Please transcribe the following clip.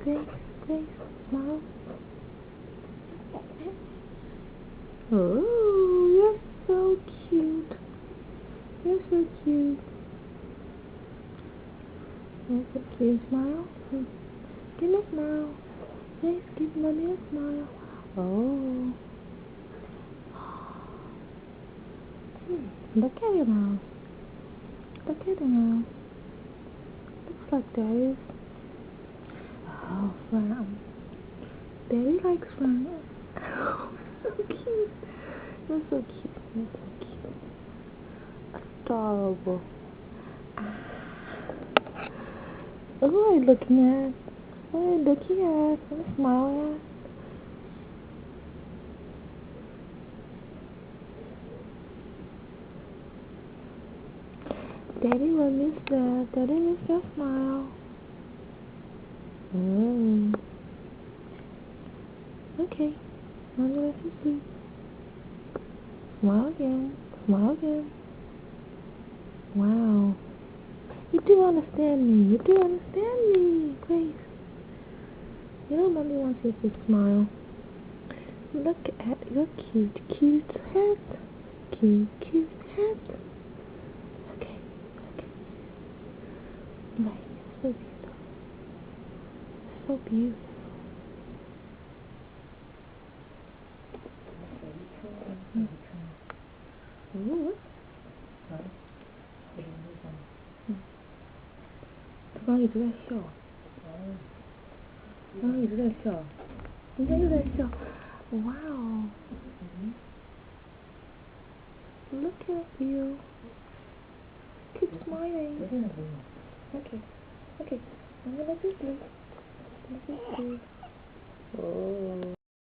Grace, Grace, smile. Oh, you're so cute. You're so cute. You're so cute. Smile. Give me a smile. Grace, give mommy a smile. Oh. Look at your mouth. Look at your mouth. Looks like Daddy's. Oh, frown. Daddy likes frown. Oh, so cute. You're so cute. You're so cute. Adorable. What are you looking at? What are you looking at? What are you smiling at? Daddy will miss that. Daddy miss your smile. Okay. Mommy lets you sleep. Smile again. Smile again. Wow. You do understand me. You do understand me, Grace. You know Mommy wants you to smile. Look at your cute, cute hat. Cute, cute hat. Okay. Right. So beautiful. So beautiful. Ooh.刚刚一直在笑，刚刚一直在笑，今天又在笑。Wow. Look at you. Keep smiling. Okay. Okay. I'm gonna let you sleep. Let you sleep. Oh.